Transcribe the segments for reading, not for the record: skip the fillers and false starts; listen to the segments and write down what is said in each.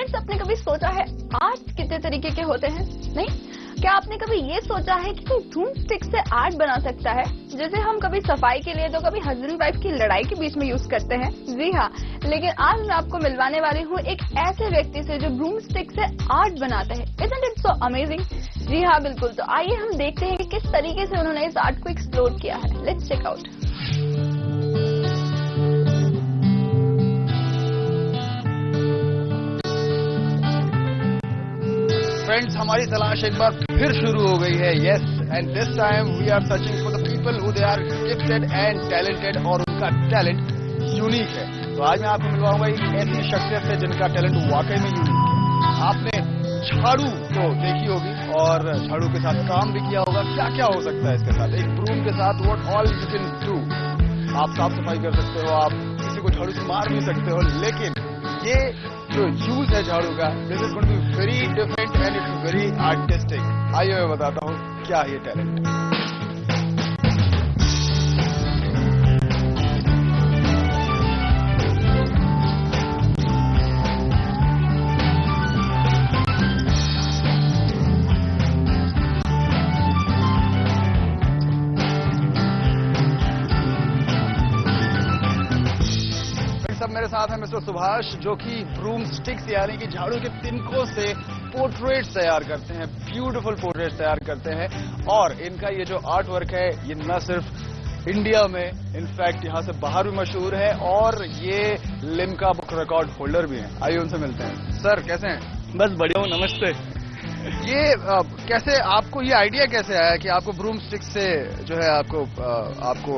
Friends, आपने कभी सोचा है आर्ट कितने तरीके के होते हैं? नहीं, क्या आपने कभी ये सोचा है कि कोई ब्रूम स्टिक से आर्ट बना सकता है, जैसे हम कभी सफाई के लिए तो कभी हस्बैंड वाइफ की लड़ाई के बीच में यूज करते हैं? जी हाँ, लेकिन आज मैं आपको मिलवाने वाली हूँ एक ऐसे व्यक्ति से जो ब्रूम स्टिक से आर्ट बनाता है। Isn't it so amazing? जी हाँ, बिल्कुल। तो आइए हम देखते हैं कि किस तरीके से उन्होंने इस आर्ट को एक्सप्लोर किया है। Let's check out. फ्रेंड्स, हमारी तलाश एक बार फिर शुरू हो गई है। Yes, and this time we are searching for the people who they are gifted and talented, और उनका टैलेंट यूनिक है। तो आज मैं आपको मिलवाऊंगा एक ऐसी शख्सियत से जिनका टैलेंट वाकई में यूनिक है। आपने झाड़ू तो देखी होगी और झाड़ू के साथ काम भी किया होगा। क्या क्या हो सकता है इसके साथ, एक ब्रूम के साथ what all you can do. आप साफ सफाई कर सकते हो, आप किसी को झाड़ू से मार भी सकते हो, लेकिन ये जो यूज है झाड़ू का, this is going to be very different and it's very artistic. आइए मैं बताता हूँ क्या ये टैलेंट है। सब मेरे साथ है मिस्टर सुभाष, जो कि ब्रूम स्टिक्स यानी कि झाड़ू के तिनकों से पोर्ट्रेट्स तैयार करते हैं, ब्यूटीफुल पोर्ट्रेट्स तैयार करते हैं। और इनका ये जो आर्ट वर्क है, ये न सिर्फ इंडिया में, इनफैक्ट यहाँ से बाहर भी मशहूर है, और ये लिम्का बुक रिकॉर्ड होल्डर भी हैं। आइए उनसे मिलते हैं। सर कैसे हैं? बस बढ़िया हूँ, नमस्ते। ये कैसे आपको ये आइडिया कैसे आया कि आपको ब्रूम स्टिक से जो है आपको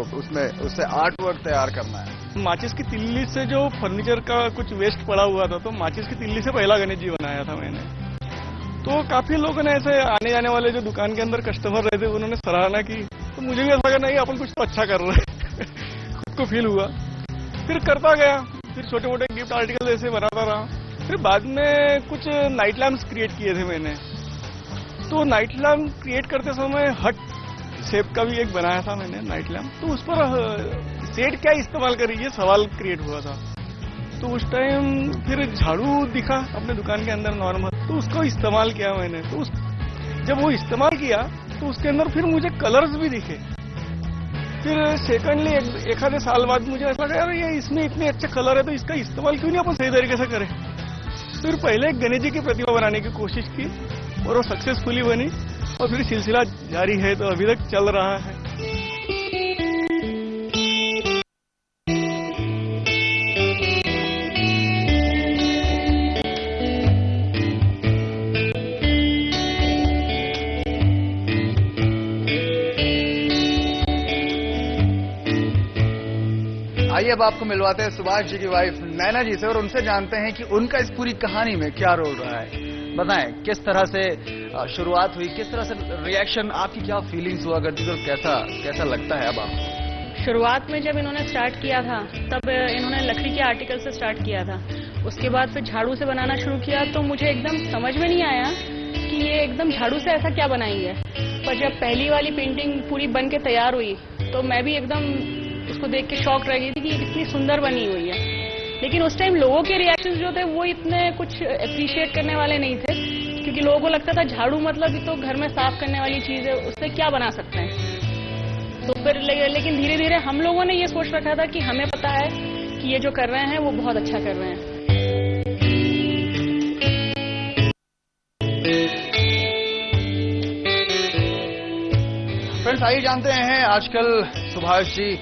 उससे आर्ट वर्क तैयार करना है? माचिस की तिल्ली से जो फर्नीचर का कुछ वेस्ट पड़ा हुआ था, तो माचिस की तिल्ली से पहला गणेश जी बनाया था मैंने। तो काफी लोगों ने ऐसे आने जाने वाले जो दुकान के अंदर कस्टमर रहते, उन्होंने सराहना की, तो मुझे भी ऐसा लगा नहीं अपन कुछ तो अच्छा कर रहे हैं। खुद को फील हुआ, फिर करता गया, फिर छोटे मोटे गिफ्ट आर्टिकल ऐसे बनाता रहा। फिर बाद में कुछ नाइट लैम्प्स क्रिएट किए थे मैंने। तो नाइट लैम्प क्रिएट करते समय हट शेप का भी एक बनाया था मैंने नाइट लैम्प। तो उस पर शेड क्या इस्तेमाल करें, ये सवाल क्रिएट हुआ था। तो उस टाइम फिर झाड़ू दिखा अपने दुकान के अंदर नॉर्मल, तो उसको इस्तेमाल किया मैंने। तो जब वो इस्तेमाल किया तो उसके अंदर फिर मुझे कलर्स भी दिखे। फिर सेकंडली एक आधे साल बाद मुझे ऐसा लगा, यार ये इसमें इतने अच्छे कलर है, तो इसका इस्तेमाल क्यों नहीं अपन सही तरीके से करें। फिर पहले एक गणेश जी की प्रतिमा बनाने की कोशिश की और वो सक्सेसफुली बनी, और फिर सिलसिला जारी है, तो अभी तक चल रहा है। आइए अब आपको मिलवाते हैं सुभाष जी की वाइफ नैना जी से, और उनसे जानते हैं कि उनका इस पूरी कहानी में क्या रोल रहा है। बताएं किस तरह से शुरुआत हुई, किस तरह से रिएक्शन, आपकी क्या फीलिंग्स हुआ करती थी, और कैसा लगता है अब आपको? शुरुआत में जब इन्होंने स्टार्ट किया था, तब इन्होंने लकड़ी के आर्टिकल से स्टार्ट किया था। उसके बाद फिर झाड़ू से बनाना शुरू किया, तो मुझे एकदम समझ में नहीं आया कि ये एकदम झाड़ू से ऐसा क्या बनाएंगे। पर जब पहली वाली पेंटिंग पूरी बन के तैयार हुई, तो मैं भी एकदम उसको देख के शॉक रह गई थी कि ये कितनी सुंदर बनी हुई है। लेकिन उस टाइम लोगों के रिएक्शंस जो थे वो इतने कुछ अप्रिशिएट करने वाले नहीं थे, क्योंकि लोगों को लगता था झाड़ू मतलब तो घर में साफ करने वाली चीज है, उससे क्या बना सकते हैं। तो फिर लेकिन धीरे धीरे हम लोगों ने ये सोच रखा था कि हमें पता है कि ये जो कर रहे हैं वो बहुत अच्छा कर रहे हैं। फ्रेंड्स, आइए जानते हैं आजकल सुभाष जी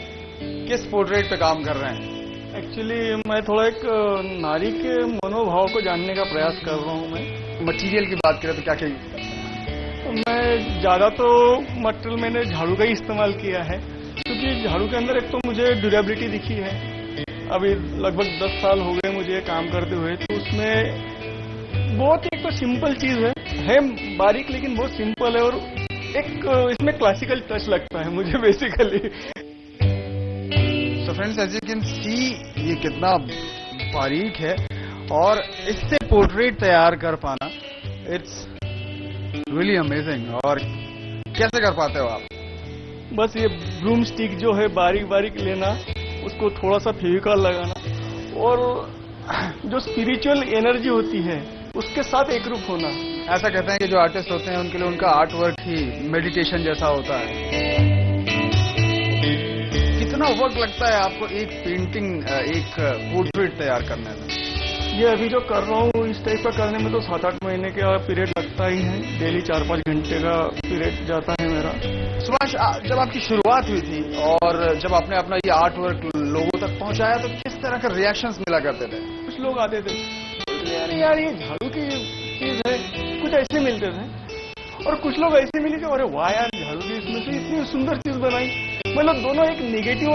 किस पोर्ट्रेट पे काम कर रहे हैं। एक्चुअली मैं थोड़ा एक नारी के मनोभाव को जानने का प्रयास कर रहा हूँ। मैं मटेरियल की बात करें तो क्या क्या मैं ज्यादा तो मटेरियल मैंने झाड़ू का ही इस्तेमाल किया है, क्योंकि झाड़ू के अंदर एक तो मुझे ड्यूरेबिलिटी दिखी है। अभी लगभग 10 साल हो गए मुझे काम करते हुए, तो उसमें बहुत एक तो सिंपल चीज है बारीक, लेकिन बहुत सिंपल है, और एक इसमें क्लासिकल टच लगता है मुझे basically. So friends, as you can see ये कितना बारीक है, और इससे पोर्ट्रेट तैयार कर पाना, इट्स रियली अमेजिंग। और कैसे कर पाते हो आप? बस ये ब्रूम स्टिक जो है बारीक बारीक लेना, उसको थोड़ा सा फेविकॉल लगाना, और जो स्पिरिचुअल एनर्जी होती है उसके साथ एकरूप होना। ऐसा कहते हैं कि जो आर्टिस्ट होते हैं उनके लिए उनका आर्ट वर्क ही मेडिटेशन जैसा होता है। कितना वक्त लगता है आपको एक पेंटिंग, एक पोर्ट्रेट तैयार करने में? ये अभी जो कर रहा हूँ इस टाइप का करने में तो 7-8 महीने का पीरियड लगता ही है। डेली 4-5 घंटे का पीरियड जाता है मेरा। सुभाष, जब आपकी शुरुआत हुई थी और जब आपने अपना ये आर्ट वर्क लोगों तक पहुंचाया तो किस तरह के रिएक्शंस मिला करते थे? कुछ लोग आते थे, यार ये झाड़ू की चीज है, कुछ ऐसे मिलते थे। और कुछ लोग ऐसे मिले कि अरे वाह यार, झाड़ू की इसमें से इतनी सुंदर चीज बनाई। मतलब दोनों एक निगेटिव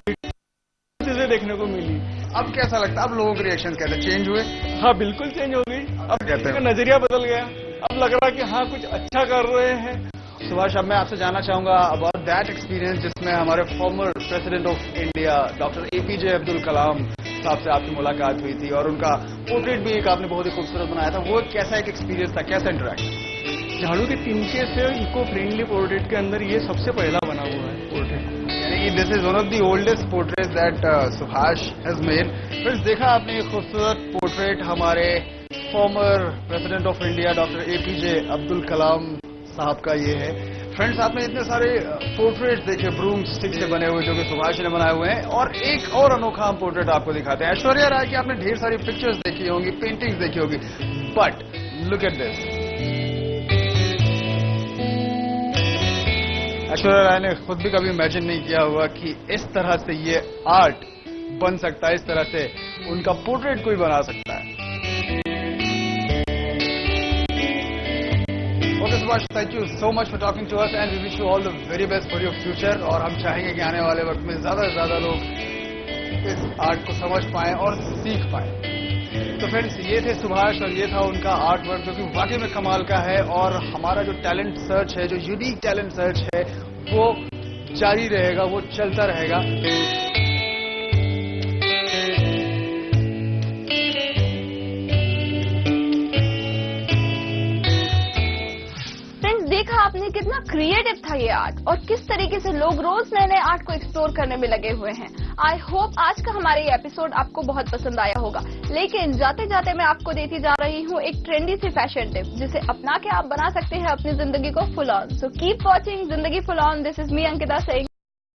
चीजें देखने को मिली। अब कैसा लगता है? अब लोगों के रिएक्शन कैसे चेंज हुए? हाँ, बिल्कुल चेंज हो गई। अब कहते हैं नजरिया बदल गया। अब लग रहा है कि हाँ कुछ अच्छा कर रहे हैं। सुभाष, अब मैं आपसे जानना चाहूंगा अबाउट दैट एक्सपीरियंस जिसमें हमारे former president of India doctor APJ Abdul Kalam साहब से आपकी मुलाकात हुई थी और उनका पोर्ट्रेट भी एक आपने बहुत ही खूबसूरत बनाया था। वो कैसा एक एक्सपीरियंस था, कैसा इंटरेक्शन? झाड़ू के तिनके से इको फ्रेंडली पोर्ट्रेट के अंदर ये सबसे पहला बना हुआ है पोर्ट्रेट। यानी कि this is one of the oldest portrait that Subhash has made. Friends, देखा आपने ये खूबसूरत पोर्ट्रेट हमारे former president of India doctor APJ Abdul Kalam साहब का ये है। फ्रेंड्स, आपने इतने सारे पोर्ट्रेट देखे ब्रूम स्टिक से बने हुए जो कि सुभाष ने बनाए हुए हैं, और एक और अनोखा हम पोर्ट्रेट आपको दिखाते हैं। ऐश्वर्या राय की आपने ढेर सारी पिक्चर्स देखी होंगी, पेंटिंग्स देखी होगी, but look at this. Aishwarya Rai ने खुद भी कभी इमेजिन नहीं किया होगा कि इस तरह से ये आर्ट बन सकता है, इस तरह से उनका पोर्ट्रेट कोई बना सकता है। Okay Subhash, thank you so much for talking to us and we wish you all the very best for your future. और हम चाहेंगे कि आने वाले वक्त में ज्यादा से ज्यादा लोग इस आर्ट को समझ पाएं और सीख पाएं। तो फ्रेंड्स, ये थे सुभाष और ये था उनका आर्ट वर्क जो कि वाकई में कमाल का है। और हमारा जो टैलेंट सर्च है, जो यूनिक टैलेंट सर्च है, वो जारी रहेगा, वो चलता रहेगा। देखा आपने कितना क्रिएटिव था ये आर्ट और किस तरीके से लोग रोज नए नए आर्ट को एक्सप्लोर करने में लगे हुए हैं। आई होप आज का हमारा ये एपिसोड आपको बहुत पसंद आया होगा। लेकिन जाते जाते मैं आपको देती जा रही हूँ एक ट्रेंडी सी फैशन टिप जिसे अपना के आप बना सकते हैं अपनी जिंदगी को full on. So keep watching Zindagi full on. This is me Ankita Singh.